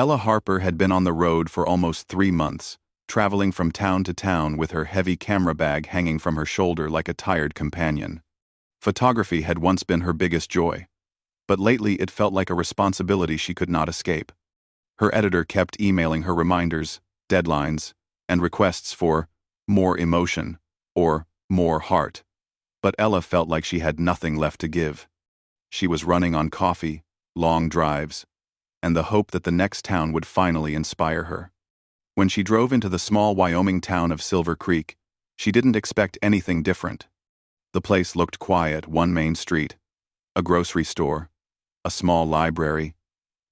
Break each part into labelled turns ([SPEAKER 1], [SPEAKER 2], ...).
[SPEAKER 1] Ella Harper had been on the road for almost 3 months, traveling from town to town with her heavy camera bag hanging from her shoulder like a tired companion. Photography had once been her biggest joy, but lately it felt like a responsibility she could not escape. Her editor kept emailing her reminders, deadlines, and requests for more emotion or more heart. But Ella felt like she had nothing left to give. She was running on coffee, long drives, and the hope that the next town would finally inspire her. When she drove into the small Wyoming town of Silver Creek, she didn't expect anything different. The place looked quiet: one main street, a grocery store, a small library,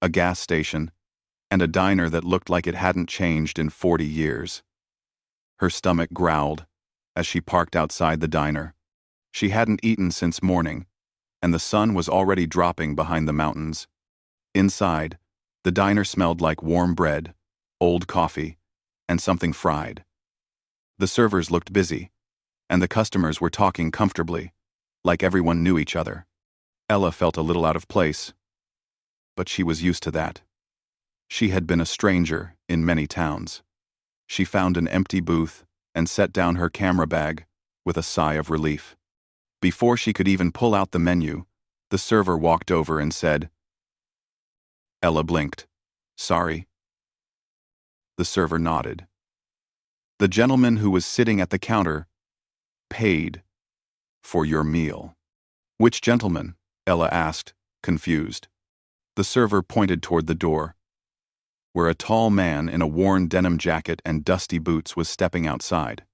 [SPEAKER 1] a gas station, and a diner that looked like it hadn't changed in 40 years. Her stomach growled as she parked outside the diner. She hadn't eaten since morning, and the sun was already dropping behind the mountains. Inside, the diner smelled like warm bread, old coffee, and something fried. The servers looked busy, and the customers were talking comfortably, like everyone knew each other. Ella felt a little out of place, but she was used to that. She had been a stranger in many towns. She found an empty booth and set down her camera bag with a sigh of relief. Before she could even pull out the menu, the server walked over and said, Ella blinked. "Sorry." The server nodded. "The gentleman who was sitting at the counter paid for your meal." "Which gentleman?" Ella asked, confused. The server pointed toward the door, where a tall man in a worn denim jacket and dusty boots was stepping outside.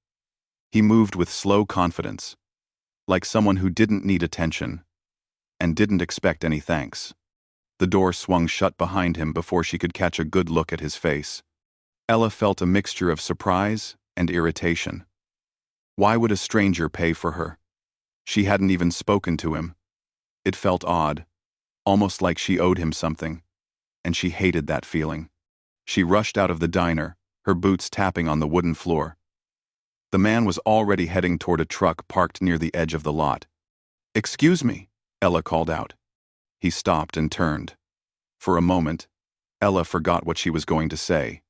[SPEAKER 1] He moved with slow confidence, like someone who didn't need attention and didn't expect any thanks. The door swung shut behind him before she could catch a good look at his face. Ella felt a mixture of surprise and irritation. Why would a stranger pay for her? She hadn't even spoken to him. It felt odd, almost like she owed him something, and she hated that feeling. She rushed out of the diner, her boots tapping on the wooden floor. The man was already heading toward a truck parked near the edge of the lot. "Excuse me," Ella called out. He stopped and turned. For a moment, Ella forgot what she was going to say.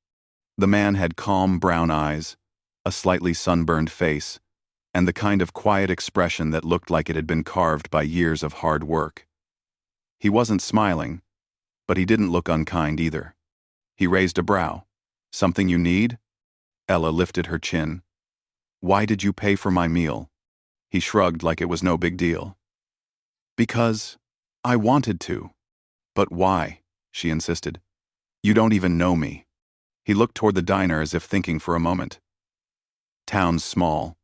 [SPEAKER 1] The man had calm brown eyes, a slightly sunburned face, and the kind of quiet expression that looked like it had been carved by years of hard work. He wasn't smiling, but he didn't look unkind either. He raised a brow. "Something you need?" Ella lifted her chin. "Why did you pay for my meal?" He shrugged like it was no big deal. "Because I wanted to." "But why?" she insisted. "You don't even know me." He looked toward the diner as if thinking for a moment. "Town's small.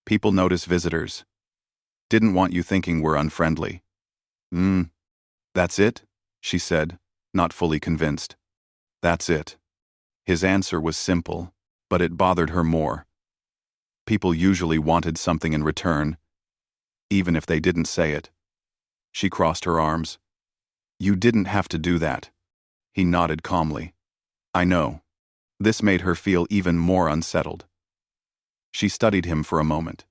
[SPEAKER 1] People notice visitors. Didn't want you thinking we're unfriendly." That's it?" she said, not fully convinced. "That's it." His answer was simple, but it bothered her more. People usually wanted something in return, even if they didn't say it. She crossed her arms. "You didn't have to do that." He nodded calmly. "I know." This made her feel even more unsettled. She studied him for a moment.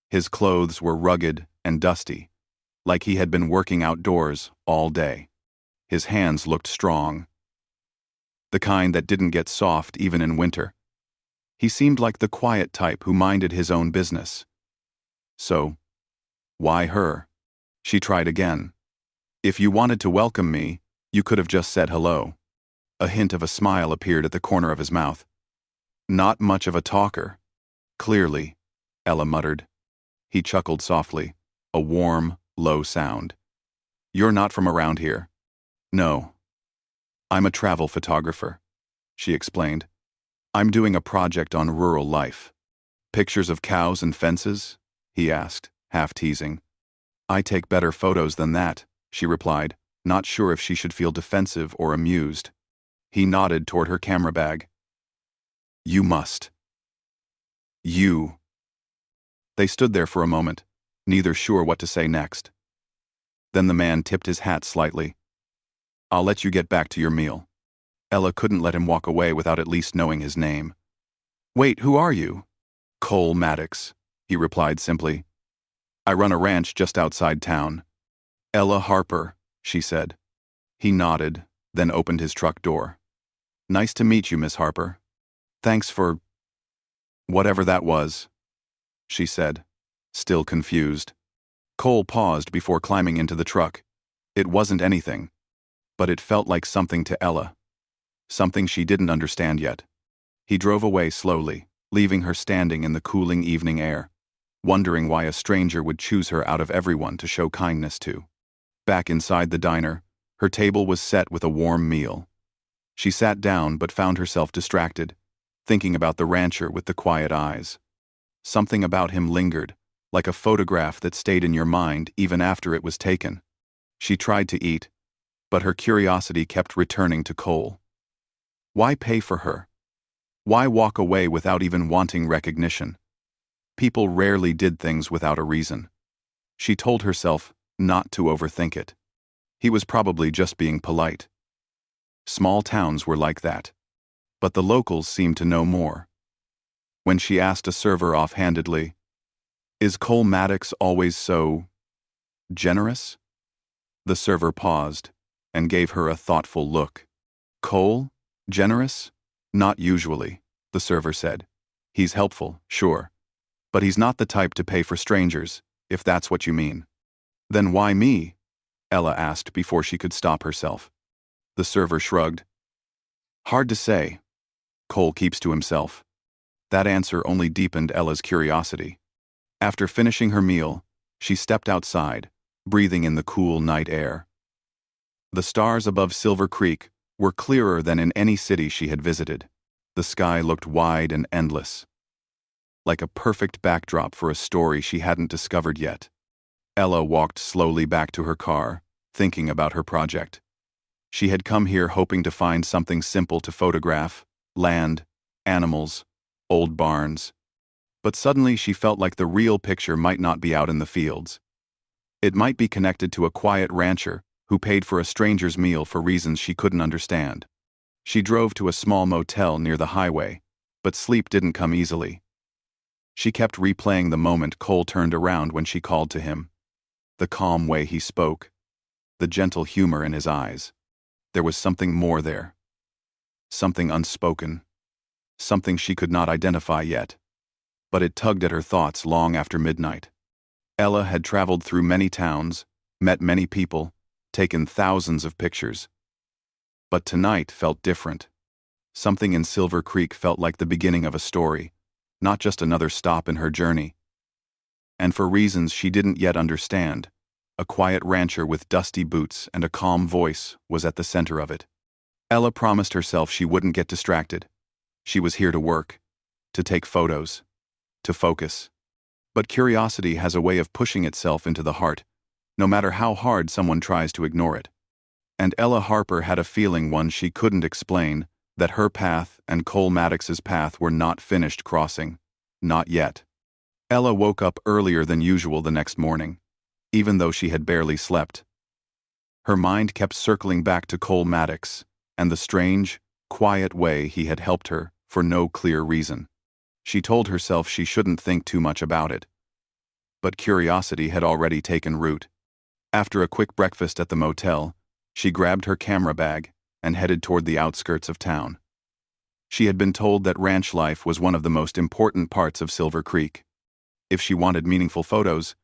[SPEAKER 1] His clothes were rugged and dusty, like he had been working outdoors all day. His hands looked strong, the kind that didn't get soft even in winter. He seemed like the quiet type who minded his own business. So, why her? She tried again. "If you wanted to welcome me, you could have just said hello." A hint of a smile appeared at the corner of his mouth. "Not much of a talker." "Clearly," Ella muttered. He chuckled softly, a warm, low sound. "You're not from around here." "No. I'm a travel photographer," she explained. "I'm doing a project on rural life." "Pictures of cows and fences?" he asked, half teasing. "I take better photos than that," she replied, not sure if she should feel defensive or amused. He nodded toward her camera bag. "You must." "You." They stood there for a moment, neither sure what to say next. Then the man tipped his hat slightly. "I'll let you get back to your meal." Ella couldn't let him walk away without at least knowing his name. "Wait, who are you?" "Cole Maddox," he replied simply. "I run a ranch just outside town." "Ella Harper," she said. He nodded, then opened his truck door. "Nice to meet you, Miss Harper. Thanks for whatever that was," she said, still confused. Cole paused before climbing into the truck. It wasn't anything, but it felt like something to Ella. Something she didn't understand yet. He drove away slowly, leaving her standing in the cooling evening air, wondering why a stranger would choose her out of everyone to show kindness to. Back inside the diner, her table was set with a warm meal. She sat down but found herself distracted, thinking about the rancher with the quiet eyes. Something about him lingered, like a photograph that stayed in your mind even after it was taken. She tried to eat, but her curiosity kept returning to Cole. Why pay for her? Why walk away without even wanting recognition? People rarely did things without a reason. She told herself not to overthink it. He was probably just being polite. Small towns were like that. But the locals seemed to know more. When she asked a server offhandedly, "Is Cole Maddox always so generous?" The server paused and gave her a thoughtful look. "Cole? Generous? Not usually," the server said. "He's helpful, sure. But he's not the type to pay for strangers, if that's what you mean." "Then why me?" Ella asked before she could stop herself. The server shrugged. "Hard to say." Cole keeps to himself. That answer only deepened Ella's curiosity. After finishing her meal, she stepped outside, breathing in the cool night air. The stars above Silver Creek were clearer than in any city she had visited. The sky looked wide and endless, like a perfect backdrop for a story she hadn't discovered yet. Ella walked slowly back to her car, thinking about her project. She had come here hoping to find something simple to photograph: land, animals, old barns. But suddenly she felt like the real picture might not be out in the fields. It might be connected to a quiet rancher who paid for a stranger's meal for reasons she couldn't understand. She drove to a small motel near the highway, but sleep didn't come easily. She kept replaying the moment Cole turned around when she called to him. The calm way he spoke, the gentle humor in his eyes. There was something more there. Something unspoken. Something she could not identify yet. But it tugged at her thoughts long after midnight. Ella had traveled through many towns, met many people, taken thousands of pictures. But tonight felt different. Something in Silver Creek felt like the beginning of a story, not just another stop in her journey. And for reasons she didn't yet understand, a quiet rancher with dusty boots and a calm voice was at the center of it. Ella promised herself she wouldn't get distracted. She was here to work, to take photos, to focus. But curiosity has a way of pushing itself into the heart, no matter how hard someone tries to ignore it. And Ella Harper had a feeling, one she couldn't explain, that her path and Cole Maddox's path were not finished crossing. Not yet. Ella woke up earlier than usual the next morning, even though she had barely slept. Her mind kept circling back to Cole Maddox and the strange, quiet way he had helped her for no clear reason. She told herself she shouldn't think too much about it. But curiosity had already taken root. After a quick breakfast at the motel, she grabbed her camera bag and headed toward the outskirts of town. She had been told that ranch life was one of the most important parts of Silver Creek. If she wanted meaningful photos,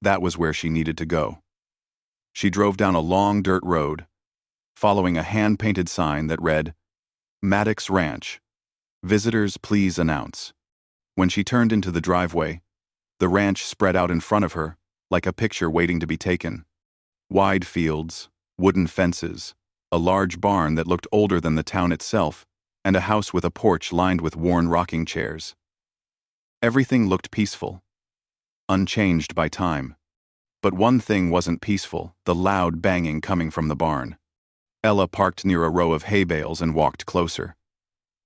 [SPEAKER 1] that was where she needed to go. She drove down a long dirt road, following a hand-painted sign that read, "Maddox Ranch. Visitors please announce." When she turned into the driveway, the ranch spread out in front of her, like a picture waiting to be taken. Wide fields, wooden fences, a large barn that looked older than the town itself, and a house with a porch lined with worn rocking chairs. Everything looked peaceful, unchanged by time. But one thing wasn't peaceful: the loud banging coming from the barn. Ella parked near a row of hay bales and walked closer.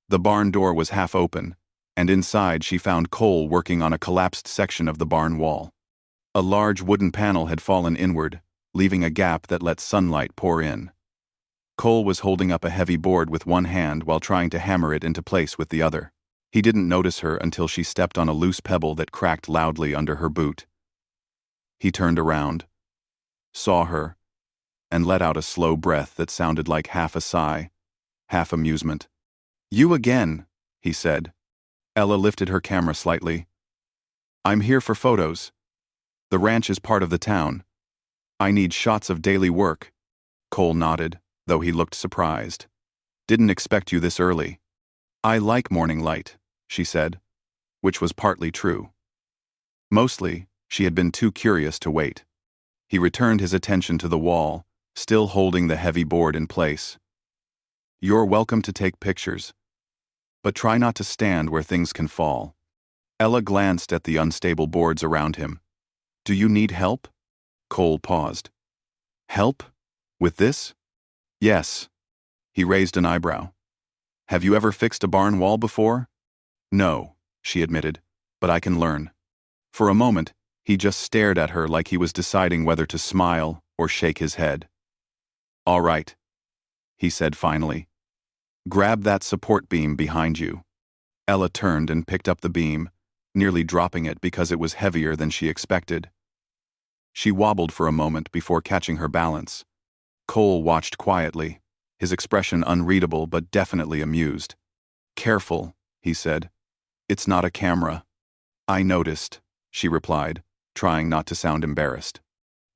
[SPEAKER 1] The barn door was half open, and inside she found Cole working on a collapsed section of the barn wall. A large wooden panel had fallen inward, leaving a gap that let sunlight pour in. Cole was holding up a heavy board with one hand while trying to hammer it into place with the other. He didn't notice her until she stepped on a loose pebble that cracked loudly under her boot. He turned around, saw her, and let out a slow breath that sounded like half a sigh, half amusement. "You again," he said. Ella lifted her camera slightly. "I'm here for photos. The ranch is part of the town. I need shots of daily work." Cole nodded, though he looked surprised. "Didn't expect you this early." "I like morning light," she said, which was partly true. Mostly, she had been too curious to wait. He returned his attention to the wall, still holding the heavy board in place. "You're welcome to take pictures, but try not to stand where things can fall." Ella glanced at the unstable boards around him. "Do you need help?" Cole paused. "Help? With this?" "Yes." He raised an eyebrow. "Have you ever fixed a barn wall before?" "No," she admitted, "but I can learn." For a moment, he just stared at her like he was deciding whether to smile or shake his head. "All right," he said finally. "Grab that support beam behind you." Ella turned and picked up the beam, nearly dropping it because it was heavier than she expected. She wobbled for a moment before catching her balance. Cole watched quietly, his expression unreadable but definitely amused. "Careful," he said. "It's not a camera." "I noticed," she replied, trying not to sound embarrassed.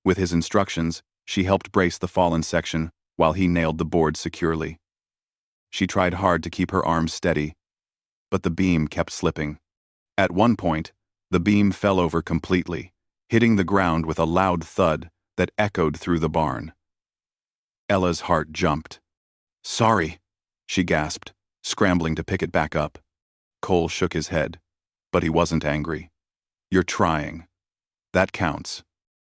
[SPEAKER 1] With his instructions, she helped brace the fallen section while he nailed the board securely. She tried hard to keep her arms steady, but the beam kept slipping. At one point, the beam fell over completely, hitting the ground with a loud thud that echoed through the barn. Ella's heart jumped. "Sorry," she gasped, scrambling to pick it back up. Cole shook his head, but he wasn't angry. "You're trying. That counts."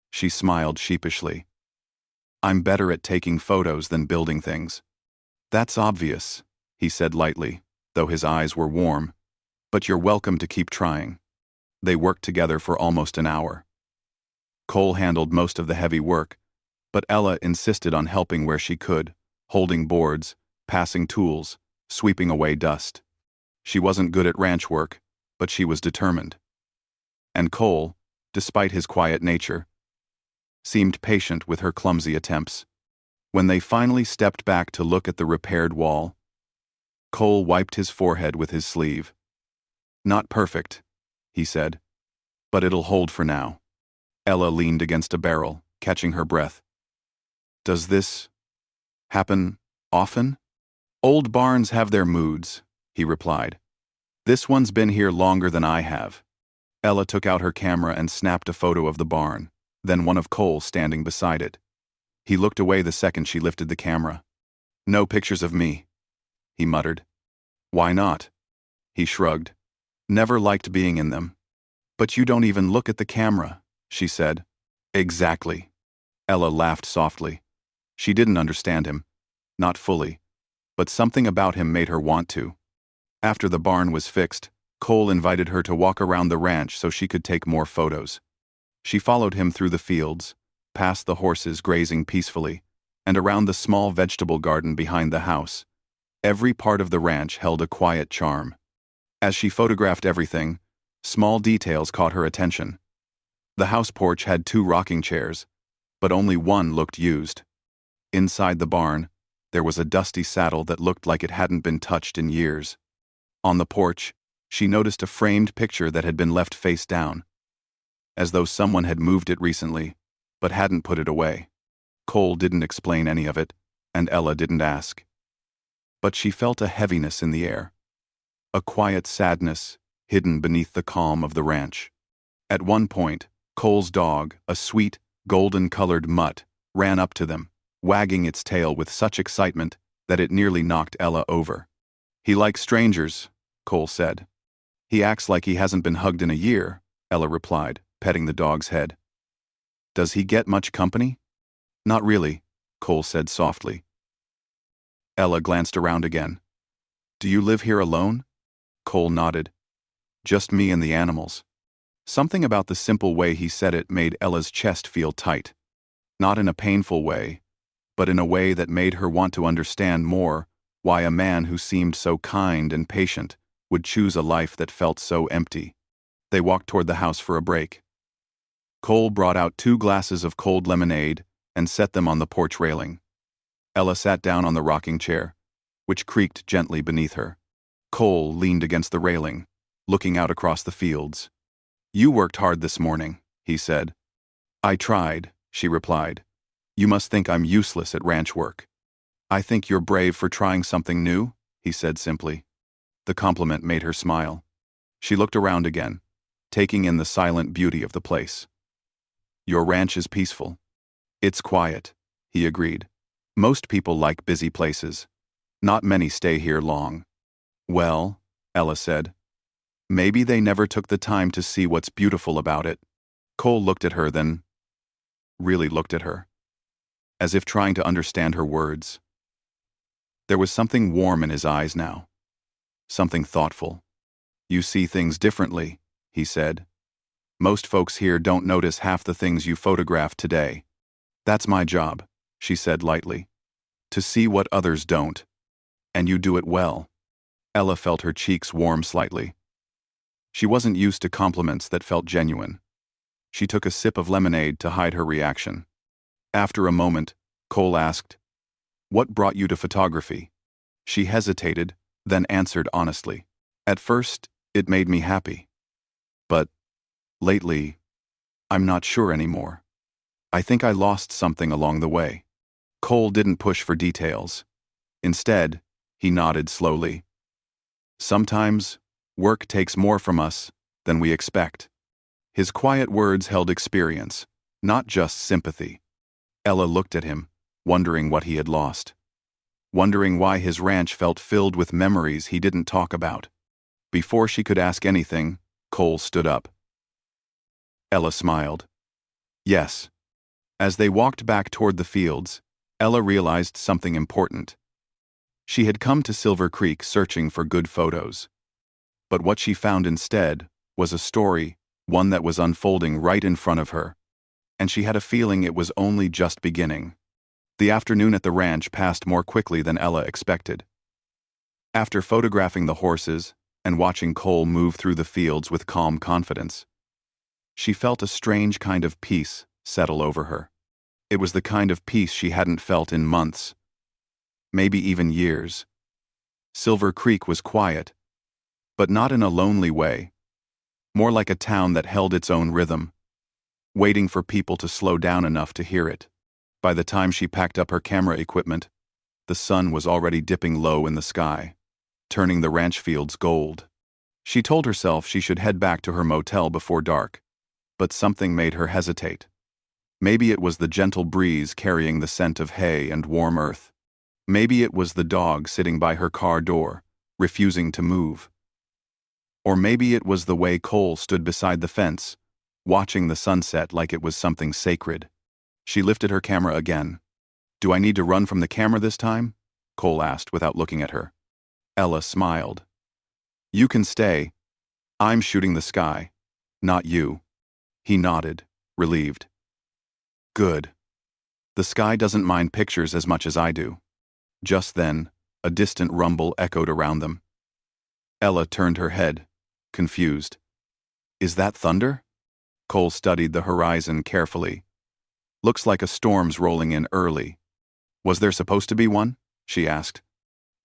[SPEAKER 1] She smiled sheepishly. "I'm better at taking photos than building things." "That's obvious," he said lightly, though his eyes were warm. "But you're welcome to keep trying." They worked together for almost an hour. Cole handled most of the heavy work, but Ella insisted on helping where she could, holding boards, passing tools, sweeping away dust. She wasn't good at ranch work, but she was determined. And Cole, despite his quiet nature, seemed patient with her clumsy attempts. When they finally stepped back to look at the repaired wall, Cole wiped his forehead with his sleeve. "Not perfect," he said, "but it'll hold for now." Ella leaned against a barrel, catching her breath. "Does this happen often?" "Old barns have their moods," he replied. "This one's been here longer than I have." Ella took out her camera and snapped a photo of the barn, then one of Cole standing beside it. He looked away the second she lifted the camera. "No pictures of me," he muttered. "Why not?" He shrugged. "Never liked being in them." "But you don't even look at the camera," she said. "Exactly." Ella laughed softly. She didn't understand him. Not fully. But something about him made her want to. After the barn was fixed, Cole invited her to walk around the ranch so she could take more photos. She followed him through the fields, past the horses grazing peacefully, and around the small vegetable garden behind the house. Every part of the ranch held a quiet charm. As she photographed everything, small details caught her attention. The house porch had 2 rocking chairs, but only one looked used. Inside the barn, there was a dusty saddle that looked like it hadn't been touched in years. On the porch, she noticed a framed picture that had been left face down, as though someone had moved it recently, but hadn't put it away. Cole didn't explain any of it, and Ella didn't ask. But she felt a heaviness in the air. A quiet sadness hidden beneath the calm of the ranch. At one point, Cole's dog, a sweet, golden-colored mutt, ran up to them, wagging its tail with such excitement that it nearly knocked Ella over. "He likes strangers," Cole said. "He acts like he hasn't been hugged in a year," Ella replied, petting the dog's head. "Does he get much company?" "Not really," Cole said softly. Ella glanced around again. "Do you live here alone?" Cole nodded. "Just me and the animals." Something about the simple way he said it made Ella's chest feel tight. Not in a painful way, but in a way that made her want to understand more why a man who seemed so kind and patient would choose a life that felt so empty. They walked toward the house for a break. Cole brought out 2 glasses of cold lemonade and set them on the porch railing. Ella sat down on the rocking chair, which creaked gently beneath her. Cole leaned against the railing, looking out across the fields. "You worked hard this morning," he said. "I tried," she replied. "You must think I'm useless at ranch work." "I think you're brave for trying something new," he said simply. The compliment made her smile. She looked around again, taking in the silent beauty of the place. "Your ranch is peaceful." "It's quiet," he agreed. "Most people like busy places. Not many stay here long." "Well," Ella said, "maybe they never took the time to see what's beautiful about it." Cole looked at her, then really looked at her, as if trying to understand her words. There was something warm in his eyes now, something thoughtful. "You see things differently," he said. "Most folks here don't notice half the things you photographed today." "That's my job," she said lightly. "To see what others don't. And you do it well." Ella felt her cheeks warm slightly. She wasn't used to compliments that felt genuine. She took a sip of lemonade to hide her reaction. After a moment, Cole asked, "What brought you to photography?" She hesitated, then answered honestly. "At first, it made me happy. But lately, I'm not sure anymore. I think I lost something along the way." Cole didn't push for details. Instead, he nodded slowly. "Sometimes, work takes more from us than we expect." His quiet words held experience, not just sympathy. Ella looked at him, wondering what he had lost. Wondering why his ranch felt filled with memories he didn't talk about. Before she could ask anything, Cole stood up. Ella smiled. "Yes." As they walked back toward the fields, Ella realized something important. She had come to Silver Creek searching for good photos. But what she found instead was a story, one that was unfolding right in front of her. And she had a feeling it was only just beginning. The afternoon at the ranch passed more quickly than Ella expected. After photographing the horses and watching Cole move through the fields with calm confidence, she felt a strange kind of peace settle over her. It was the kind of peace she hadn't felt in months, maybe even years. Silver Creek was quiet, but not in a lonely way. More like a town that held its own rhythm, waiting for people to slow down enough to hear it. By the time she packed up her camera equipment, the sun was already dipping low in the sky, turning the ranch fields gold. She told herself she should head back to her motel before dark, but something made her hesitate. Maybe it was the gentle breeze carrying the scent of hay and warm earth. Maybe it was the dog sitting by her car door, refusing to move. Or maybe it was the way Cole stood beside the fence, watching the sunset like it was something sacred. She lifted her camera again. "Do I need to run from the camera this time?" Cole asked without looking at her. Ella smiled. "You can stay. I'm shooting the sky, not you." He nodded, relieved. "Good. The sky doesn't mind pictures as much as I do." Just then, a distant rumble echoed around them. Ella turned her head, confused. "Is that thunder?" Cole studied the horizon carefully. "Looks like a storm's rolling in early." "Was there supposed to be one?" she asked.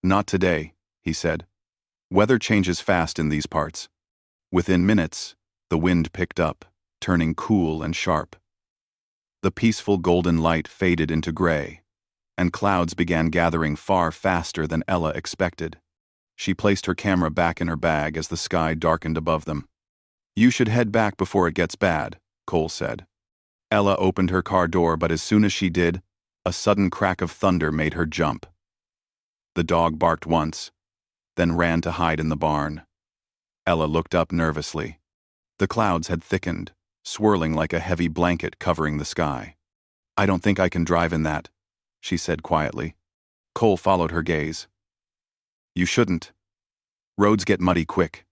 [SPEAKER 1] "Not today," he said. "Weather changes fast in these parts." Within minutes, the wind picked up, turning cool and sharp. The peaceful golden light faded into gray, and clouds began gathering far faster than Ella expected. She placed her camera back in her bag as the sky darkened above them. "You should head back before it gets bad," Cole said. Ella opened her car door, but as soon as she did, a sudden crack of thunder made her jump. The dog barked once, then ran to hide in the barn. Ella looked up nervously. The clouds had thickened, swirling like a heavy blanket covering the sky. "I don't think I can drive in that," she said quietly. Cole followed her gaze. "You shouldn't. Roads get muddy quick.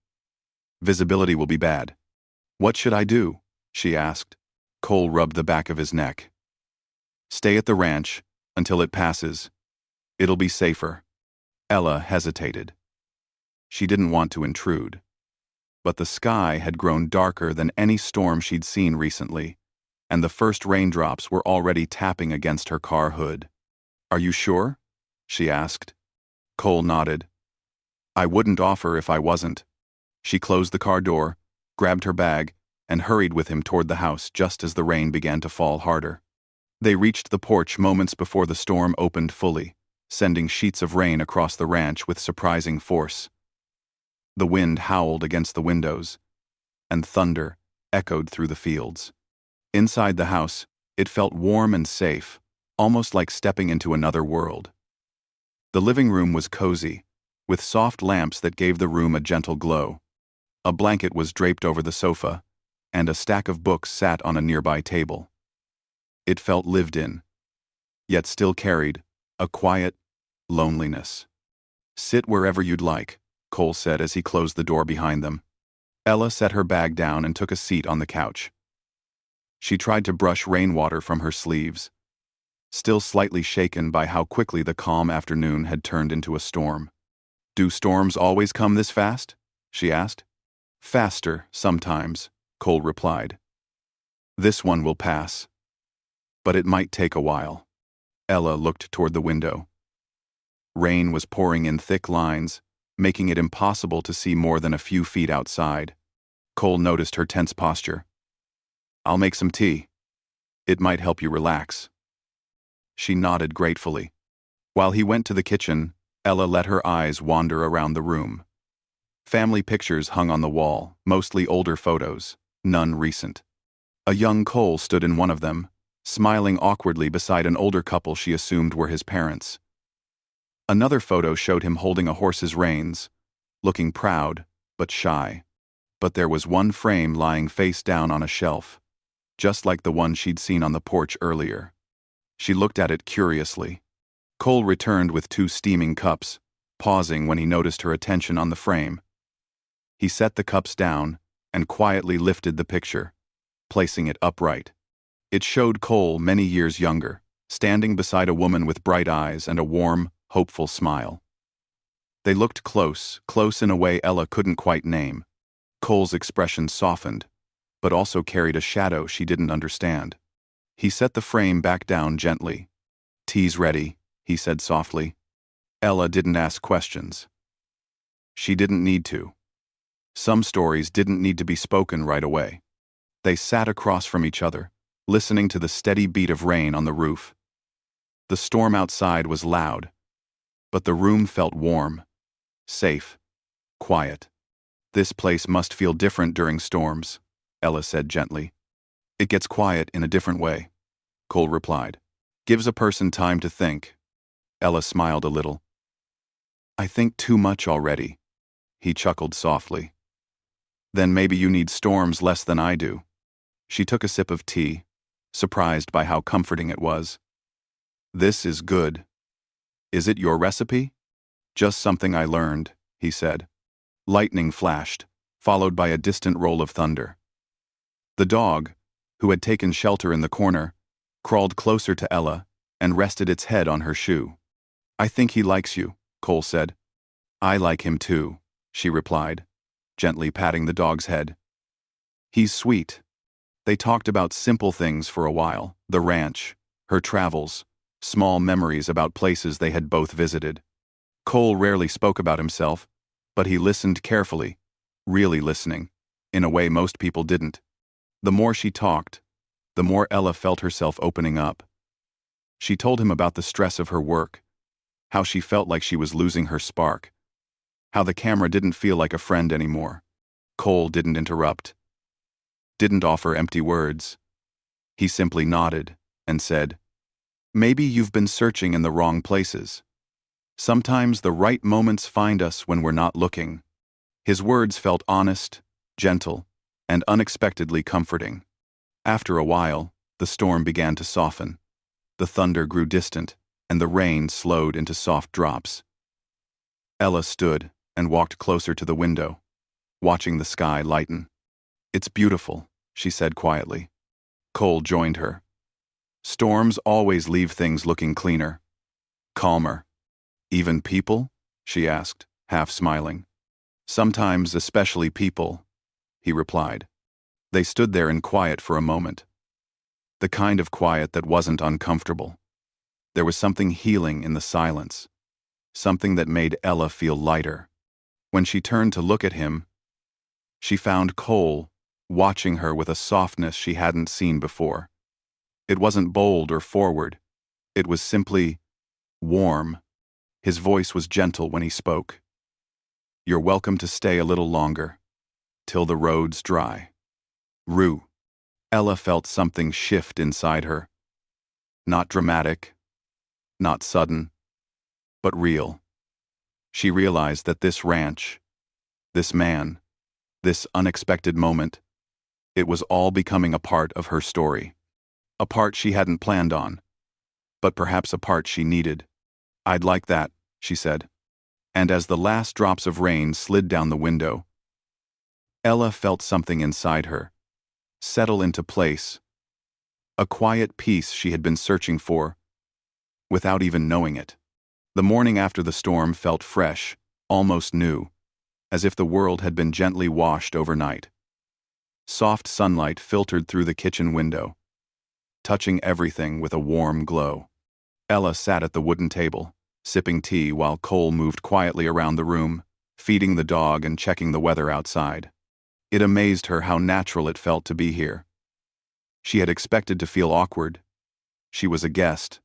[SPEAKER 1] Visibility will be bad." "What should I do?" she asked. Cole rubbed the back of his neck. "Stay at the ranch until it passes. It'll be safer." Ella hesitated. She didn't want to intrude. But the sky had grown darker than any storm she'd seen recently, and the first raindrops were already tapping against her car hood. "Are you sure?" she asked. Cole nodded. "I wouldn't offer if I wasn't." She closed the car door, grabbed her bag, and hurried with him toward the house just as the rain began to fall harder. They reached the porch moments before the storm opened fully, sending sheets of rain across the ranch with surprising force. The wind howled against the windows, and thunder echoed through the fields. Inside the house, it felt warm and safe, almost like stepping into another world. The living room was cozy, with soft lamps that gave the room a gentle glow. A blanket was draped over the sofa, and a stack of books sat on a nearby table. It felt lived in, yet still carried a quiet loneliness. "Sit wherever you'd like," Cole said as he closed the door behind them. Ella set her bag down and took a seat on the couch. She tried to brush rainwater from her sleeves, still slightly shaken by how quickly the calm afternoon had turned into a storm. "Do storms always come this fast?" she asked. "Faster, sometimes," Cole replied. "This one will pass. But it might take a while." Ella looked toward the window. Rain was pouring in thick lines, making it impossible to see more than a few feet outside. Cole noticed her tense posture. "I'll make some tea. It might help you relax." She nodded gratefully. While he went to the kitchen, Ella let her eyes wander around the room. Family pictures hung on the wall, mostly older photos, none recent. A young Cole stood in one of them, smiling awkwardly beside an older couple she assumed were his parents. Another photo showed him holding a horse's reins, looking proud, but shy. But there was one frame lying face down on a shelf, just like the one she'd seen on the porch earlier. She looked at it curiously. Cole returned with 2 steaming cups, pausing when he noticed her attention on the frame. He set the cups down and quietly lifted the picture, placing it upright. It showed Cole many years younger, standing beside a woman with bright eyes and a warm, hopeful smile. They looked close in a way Ella couldn't quite name. Cole's expression softened, but also carried a shadow she didn't understand. He set the frame back down gently. "Tea's ready," he said softly. Ella didn't ask questions. She didn't need to. Some stories didn't need to be spoken right away. They sat across from each other, listening to the steady beat of rain on the roof. The storm outside was loud, but the room felt warm, safe, quiet. "This place must feel different during storms," Ella said gently. "It gets quiet in a different way," Cole replied. "Gives a person time to think." Ella smiled a little. "I think too much already," he chuckled softly. "Then maybe you need storms less than I do." She took a sip of tea, surprised by how comforting it was. "This is good. Is it your recipe?" "Just something I learned," he said. Lightning flashed, followed by a distant roll of thunder. The dog, who had taken shelter in the corner, crawled closer to Ella and rested its head on her shoe. "I think he likes you," Cole said. "I like him too," she replied, gently patting the dog's head. "He's sweet." They talked about simple things for a while: the ranch, her travels, small memories about places they had both visited. Cole rarely spoke about himself, but he listened carefully, really listening, in a way most people didn't. The more she talked, the more Ella felt herself opening up. She told him about the stress of her work, how she felt like she was losing her spark, how the camera didn't feel like a friend anymore. Cole didn't interrupt, didn't offer empty words. He simply nodded and said, "Maybe you've been searching in the wrong places. Sometimes the right moments find us when we're not looking." His words felt honest, gentle, and unexpectedly comforting. After a while, the storm began to soften. The thunder grew distant, and the rain slowed into soft drops. Ella stood and walked closer to the window, watching the sky lighten. "It's beautiful," she said quietly. Cole joined her. "Storms always leave things looking cleaner, calmer." "Even people?" she asked, half smiling. "Sometimes especially people," he replied. They stood there in quiet for a moment. The kind of quiet that wasn't uncomfortable. There was something healing in the silence, something that made Ella feel lighter. When she turned to look at him, she found Cole watching her with a softness she hadn't seen before. It wasn't bold or forward. It was simply warm. His voice was gentle when he spoke. "You're welcome to stay a little longer, till the road's dry." Rue. Ella felt something shift inside her. Not dramatic, not sudden, but real. She realized that this ranch, this man, this unexpected moment, it was all becoming a part of her story. A part she hadn't planned on, but perhaps a part she needed. "I'd like that," she said. And as the last drops of rain slid down the window, Ella felt something inside her settle into place, a quiet peace she had been searching for, without even knowing it. The morning after the storm felt fresh, almost new, as if the world had been gently washed overnight. Soft sunlight filtered through the kitchen window, touching everything with a warm glow. Ella sat at the wooden table, sipping tea while Cole moved quietly around the room, feeding the dog and checking the weather outside. It amazed her how natural it felt to be here. She had expected to feel awkward. She was a guest,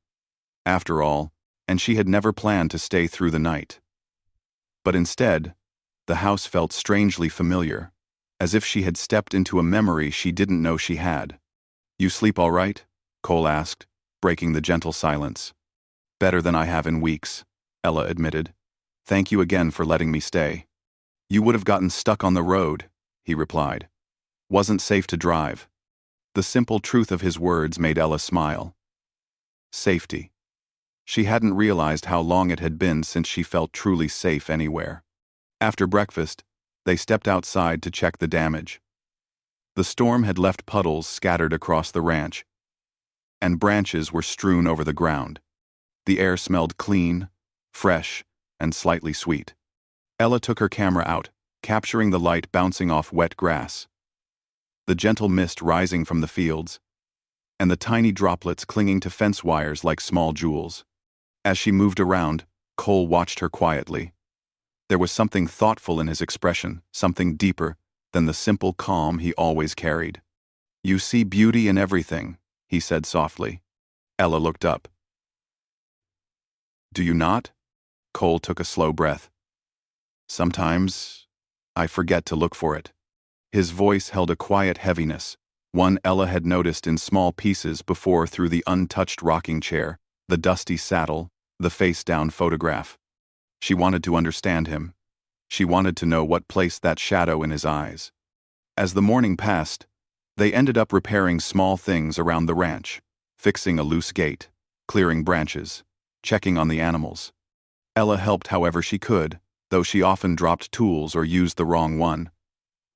[SPEAKER 1] after all, and she had never planned to stay through the night. But instead, the house felt strangely familiar, as if she had stepped into a memory she didn't know she had. "You sleep all right?" Cole asked, breaking the gentle silence. "Better than I have in weeks," Ella admitted. "Thank you again for letting me stay." "You would have gotten stuck on the road," he replied. "Wasn't safe to drive." The simple truth of his words made Ella smile. Safety. She hadn't realized how long it had been since she felt truly safe anywhere. After breakfast, they stepped outside to check the damage. The storm had left puddles scattered across the ranch, and branches were strewn over the ground. The air smelled clean, fresh, and slightly sweet. Ella took her camera out, capturing the light bouncing off wet grass, the gentle mist rising from the fields, and the tiny droplets clinging to fence wires like small jewels. As she moved around, Cole watched her quietly. There was something thoughtful in his expression, something deeper than the simple calm he always carried. "You see beauty in everything," he said softly. Ella looked up. "Do you not?" Cole took a slow breath. "Sometimes I forget to look for it." His voice held a quiet heaviness, one Ella had noticed in small pieces before through the untouched rocking chair, the dusty saddle, the face-down photograph. She wanted to understand him. She wanted to know what placed that shadow in his eyes. As the morning passed, they ended up repairing small things around the ranch, fixing a loose gate, clearing branches, checking on the animals. Ella helped however she could, though she often dropped tools or used the wrong one.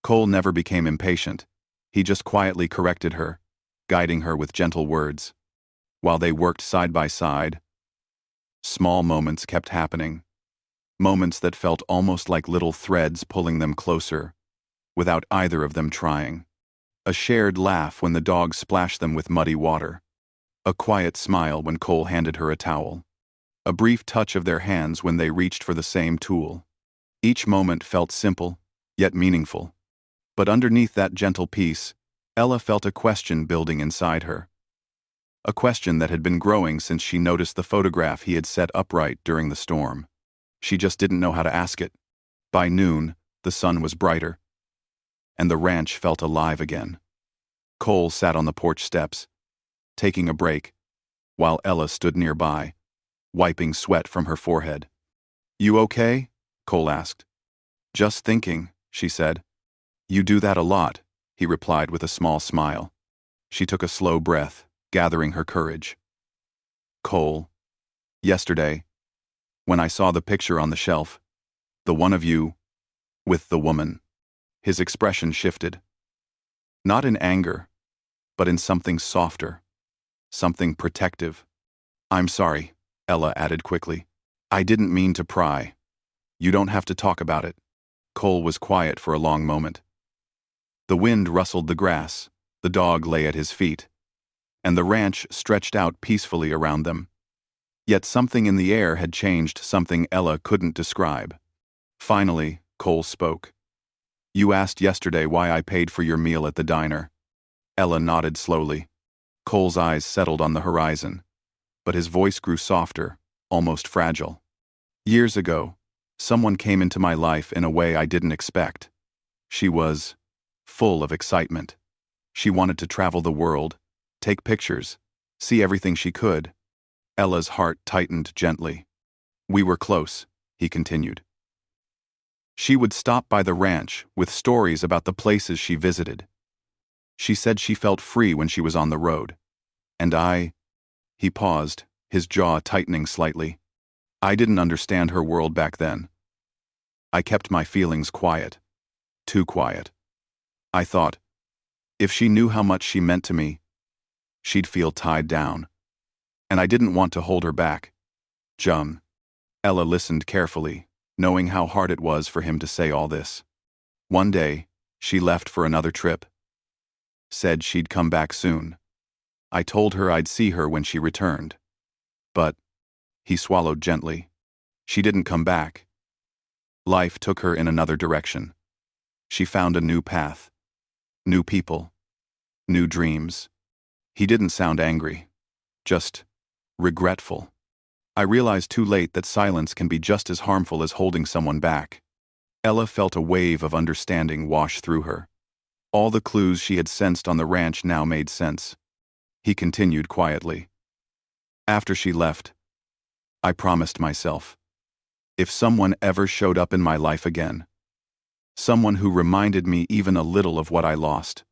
[SPEAKER 1] Cole never became impatient. He just quietly corrected her, guiding her with gentle words. While they worked side by side, small moments kept happening. Moments that felt almost like little threads pulling them closer, without either of them trying. A shared laugh when the dog splashed them with muddy water. A quiet smile when Cole handed her a towel. A brief touch of their hands when they reached for the same tool. Each moment felt simple, yet meaningful. But underneath that gentle peace, Ella felt a question building inside her. A question that had been growing since she noticed the photograph he had set upright during the storm. She just didn't know how to ask it. By noon, the sun was brighter, and the ranch felt alive again. Cole sat on the porch steps, taking a break, while Ella stood nearby, wiping sweat from her forehead. "You okay?" Cole asked. "Just thinking," she said. "You do that a lot," he replied with a small smile. She took a slow breath, gathering her courage. "Cole, yesterday, when I saw the picture on the shelf, the one of you, with the woman," his expression shifted. Not in anger, but in something softer, something protective. "I'm sorry," Ella added quickly. "I didn't mean to pry. You don't have to talk about it." Cole was quiet for a long moment. The wind rustled the grass. The dog lay at his feet. and the ranch stretched out peacefully around them. Yet something in the air had changed, something Ella couldn't describe. Finally, Cole spoke. "You asked yesterday why I paid for your meal at the diner." Ella nodded slowly. Cole's eyes settled on the horizon, but his voice grew softer, almost fragile. "Years ago, someone came into my life in a way I didn't expect. She was full of excitement. She wanted to travel the world, take pictures, see everything she could." Ella's heart tightened gently. "We were close," he continued. "She would stop by the ranch with stories about the places she visited. She said she felt free when she was on the road. And He paused, his jaw tightening slightly. "I didn't understand her world back then. I kept my feelings quiet. Too quiet. I thought, if she knew how much she meant to me, she'd feel tied down. And I didn't want to hold her back." "Jum." Ella listened carefully, knowing how hard it was for him to say all this. "One day, she left for another trip. Said she'd come back soon. I told her I'd see her when she returned. But," he swallowed gently, "she didn't come back. Life took her in another direction. She found a new path. New people. New dreams." He didn't sound angry. Just regretful. "I realized too late that silence can be just as harmful as holding someone back." Ella felt a wave of understanding wash through her. All the clues she had sensed on the ranch now made sense. He continued quietly. "After she left, I promised myself, if someone ever showed up in my life again, someone who reminded me even a little of what I lost,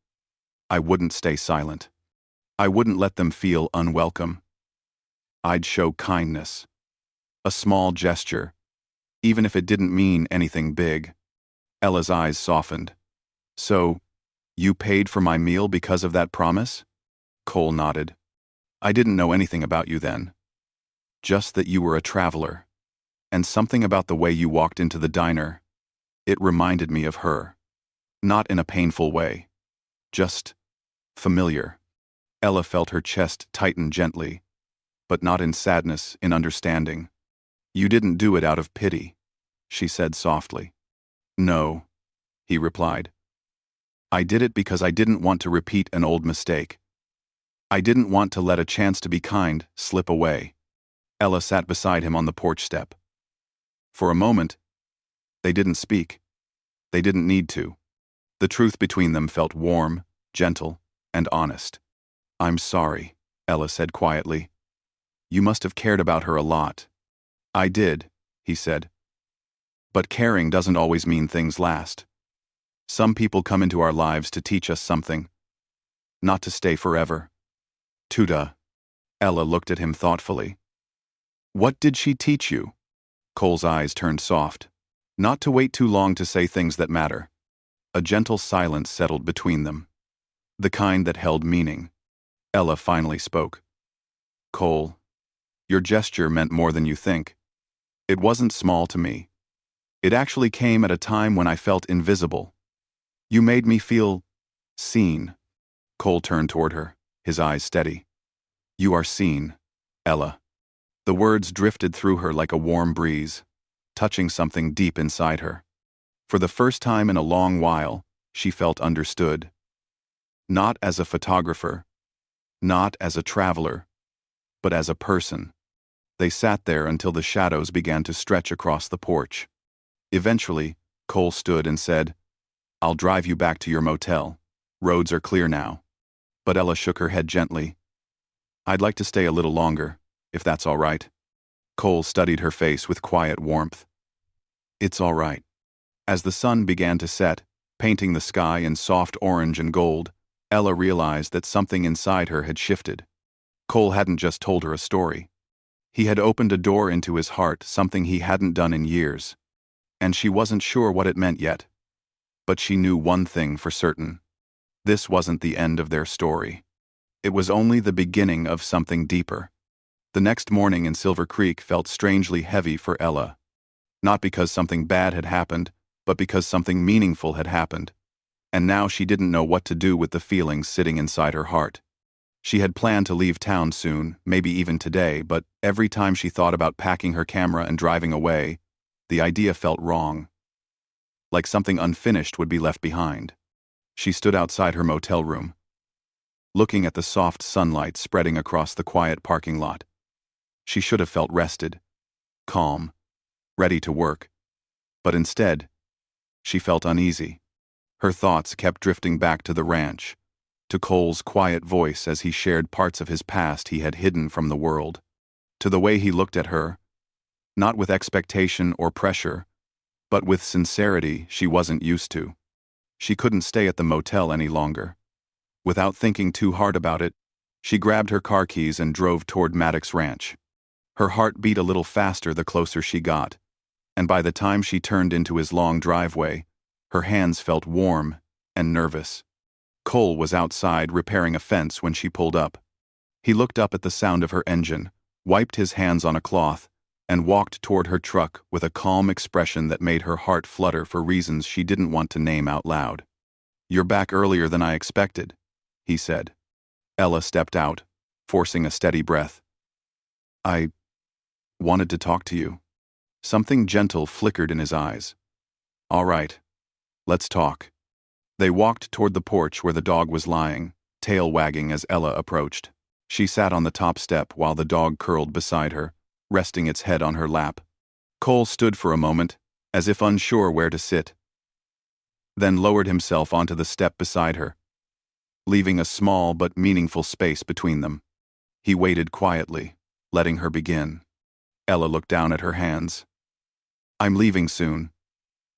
[SPEAKER 1] I wouldn't stay silent. I wouldn't let them feel unwelcome. I'd show kindness. A small gesture, even if it didn't mean anything big." Ella's eyes softened. "So, you paid for my meal because of that promise?" Cole nodded. "I didn't know anything about you then. Just that you were a traveler. And something about the way you walked into the diner. It reminded me of her. Not in a painful way. Just familiar." Ella felt her chest tighten gently, but not in sadness, in understanding. "You didn't do it out of pity," she said softly. "No," he replied. "I did it because I didn't want to repeat an old mistake. I didn't want to let a chance to be kind slip away." Ella sat beside him on the porch step. For a moment, they didn't speak. They didn't need to. The truth between them felt warm, gentle, and honest. "I'm sorry," Ella said quietly. "You must have cared about her a lot." "I did," he said. "But caring doesn't always mean things last. Some people come into our lives to teach us something, not to stay forever." "Tuda." Ella looked at him thoughtfully. "What did she teach you?" Cole's eyes turned soft. "Not to wait too long to say things that matter." A gentle silence settled between them. The kind that held meaning. Ella finally spoke. "Cole, your gesture meant more than you think. It wasn't small to me. It actually came at a time when I felt invisible. You made me feel seen." Cole turned toward her, his eyes steady. "You are seen, Ella." The words drifted through her like a warm breeze, touching something deep inside her. For the first time in a long while, she felt understood. Not as a photographer, not as a traveler, but as a person. They sat there until the shadows began to stretch across the porch. Eventually, Cole stood and said, "I'll drive you back to your motel. Roads are clear now." But Ella shook her head gently. "I'd like to stay a little longer, if that's all right." Cole studied her face with quiet warmth. "It's all right." As the sun began to set, painting the sky in soft orange and gold, Ella realized that something inside her had shifted. Cole hadn't just told her a story. He had opened a door into his heart, something he hadn't done in years. And she wasn't sure what it meant yet. But she knew one thing for certain. This wasn't the end of their story. It was only the beginning of something deeper. The next morning in Silver Creek felt strangely heavy for Ella. Not because something bad had happened, but because something meaningful had happened. And now she didn't know what to do with the feelings sitting inside her heart. She had planned to leave town soon, maybe even today, but every time she thought about packing her camera and driving away, the idea felt wrong, like something unfinished would be left behind. She stood outside her motel room, looking at the soft sunlight spreading across the quiet parking lot. She should have felt rested, calm, ready to work, but instead, she felt uneasy. Her thoughts kept drifting back to the ranch, to Cole's quiet voice as he shared parts of his past he had hidden from the world, to the way he looked at her, not with expectation or pressure, but with sincerity she wasn't used to. She couldn't stay at the motel any longer. Without thinking too hard about it, she grabbed her car keys and drove toward Maddox Ranch. Her heart beat a little faster the closer she got, and by the time she turned into his long driveway, her hands felt warm and nervous. Cole was outside repairing a fence when she pulled up. He looked up at the sound of her engine, wiped his hands on a cloth, and walked toward her truck with a calm expression that made her heart flutter for reasons she didn't want to name out loud. "You're back earlier than I expected," he said. Ella stepped out, forcing a steady breath. "I wanted to talk to you." Something gentle flickered in his eyes. "All right, let's talk." They walked toward the porch where the dog was lying, tail wagging as Ella approached. She sat on the top step while the dog curled beside her, resting its head on her lap. Cole stood for a moment, as if unsure where to sit, then lowered himself onto the step beside her, leaving a small but meaningful space between them. He waited quietly, letting her begin. Ella looked down at her hands. "I'm leaving soon.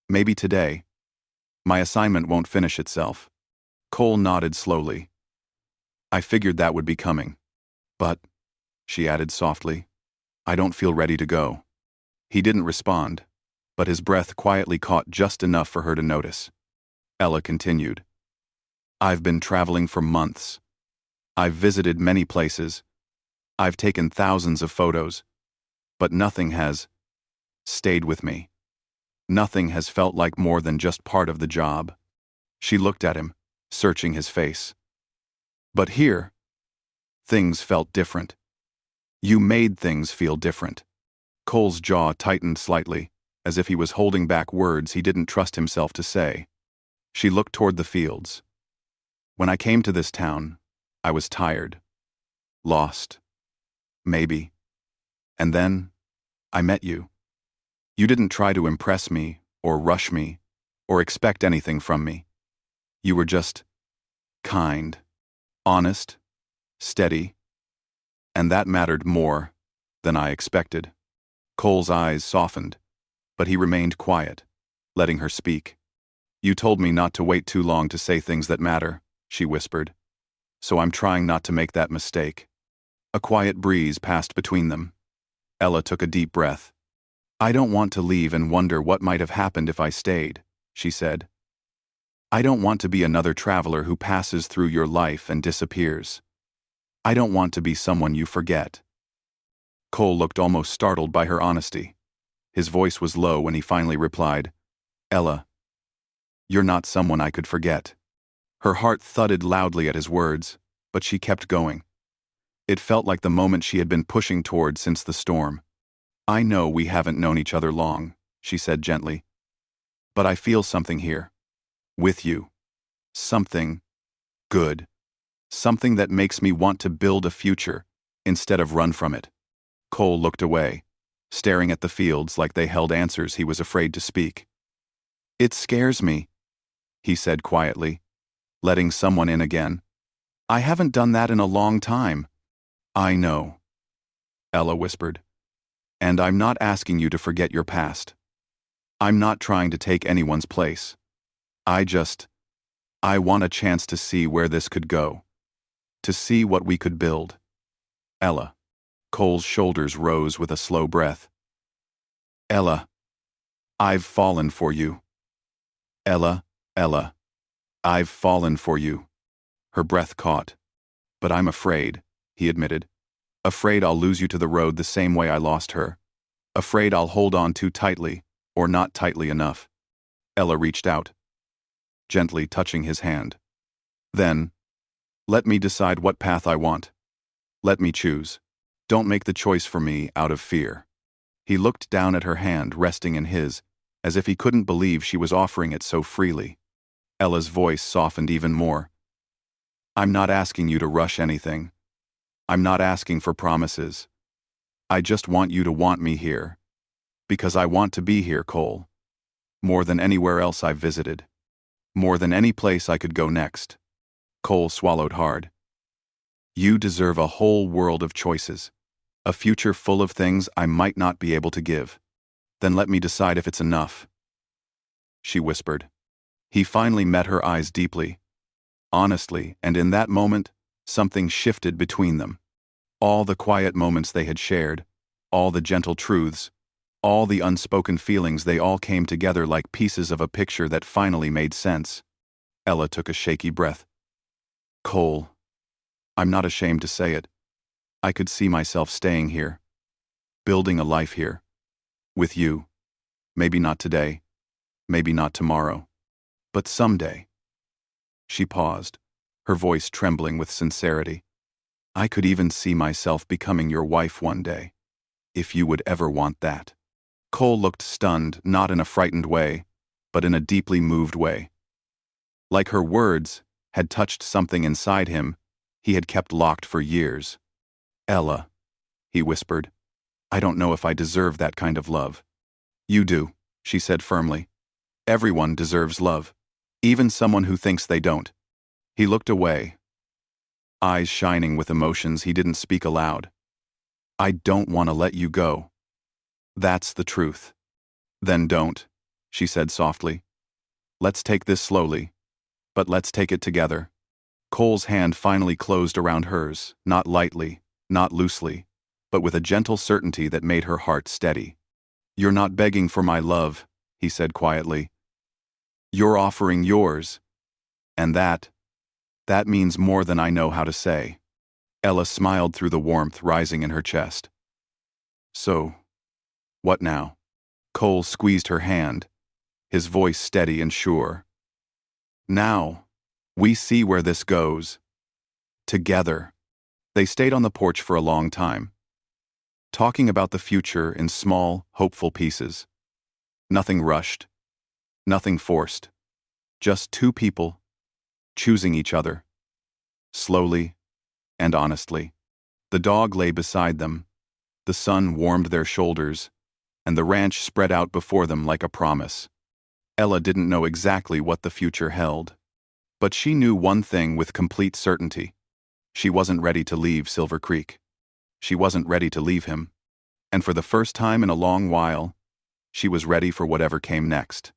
[SPEAKER 1] Maybe today. My assignment won't finish itself." Cole nodded slowly. "I figured that would be coming. But," she added softly, "I don't feel ready to go." He didn't respond, but his breath quietly caught just enough for her to notice. Ella continued, "I've been traveling for months. I've visited many places. I've taken thousands of photos. But nothing has stayed with me. Nothing has felt like more than just part of the job." She looked at him, searching his face. "But here, things felt different. You made things feel different." Cole's jaw tightened slightly, as if he was holding back words he didn't trust himself to say. She looked toward the fields. "When I came to this town, I was tired. Lost. Maybe. And then, I met you. You didn't try to impress me, or rush me, or expect anything from me. You were just kind, honest, steady, and that mattered more than I expected." Cole's eyes softened, but he remained quiet, letting her speak. "You told me not to wait too long to say things that matter," she whispered. "So I'm trying not to make that mistake." A quiet breeze passed between them. Ella took a deep breath. "I don't want to leave and wonder what might have happened if I stayed," she said. "I don't want to be another traveler who passes through your life and disappears. I don't want to be someone you forget." Cole looked almost startled by her honesty. His voice was low when he finally replied, "Ella, you're not someone I could forget." Her heart thudded loudly at his words, but she kept going. It felt like the moment she had been pushing toward since the storm. "I know we haven't known each other long," she said gently. "But I feel something here. With you. Something good. Something that makes me want to build a future instead of run from it." Cole looked away, staring at the fields like they held answers he was afraid to speak. "It scares me," he said quietly, letting someone in again. "I haven't done that in a long time." "I know," Ella whispered. "And I'm not asking you to forget your past. I'm not trying to take anyone's place. I want a chance to see where this could go. To see what we could build." "Ella." Cole's shoulders rose with a slow breath. "Ella, I've fallen for you. Ella, I've fallen for you." Her breath caught. "But I'm afraid," he admitted. "Afraid I'll lose you to the road the same way I lost her. Afraid I'll hold on too tightly, or not tightly enough." Ella reached out, gently touching his hand. Then, Let me decide what path I want. Let me choose. Don't make the choice for me out of fear. He looked down at her hand resting in his, as if he couldn't believe she was offering it so freely. Ella's voice softened even more. I'm not asking you to rush anything. I'm not asking for promises. I just want you to want me here. Because I want to be here, Cole. More than anywhere else I've visited. More than any place I could go next. Cole swallowed hard. You deserve a whole world of choices. A future full of things I might not be able to give. Then let me decide if it's enough. She whispered. He finally met her eyes deeply. Honestly, and in that moment, something shifted between them. All the quiet moments they had shared, all the gentle truths, all the unspoken feelings, they all came together like pieces of a picture that finally made sense. Ella took a shaky breath. Cole, I'm not ashamed to say it. I could see myself staying here. Building a life here. With you. Maybe not today. Maybe not tomorrow. But someday. She paused, her voice trembling with sincerity. I could even see myself becoming your wife one day. If you would ever want that. Cole looked stunned, not in a frightened way, but in a deeply moved way. Like her words had touched something inside him he had kept locked for years. Ella, he whispered, I don't know if I deserve that kind of love. You do, she said firmly. Everyone deserves love. Even someone who thinks they don't. He looked away, eyes shining with emotions he didn't speak aloud. I don't want to let you go. That's the truth. Then don't, she said softly. Let's take this slowly, but let's take it together. Cole's hand finally closed around hers, not lightly, not loosely, but with a gentle certainty that made her heart steady. You're not begging for my love, he said quietly. You're offering yours. And that means more than I know how to say. Ella smiled through the warmth rising in her chest. So, what now? Cole squeezed her hand, his voice steady and sure. Now, we see where this goes. Together. They stayed on the porch for a long time, talking about the future in small, hopeful pieces. Nothing rushed. Nothing forced. Just two people, choosing each other. Slowly and honestly. The dog lay beside them. The sun warmed their shoulders, and the ranch spread out before them like a promise. Ella didn't know exactly what the future held, but she knew one thing with complete certainty. She wasn't ready to leave Silver Creek. She wasn't ready to leave him. And for the first time in a long while, she was ready for whatever came next.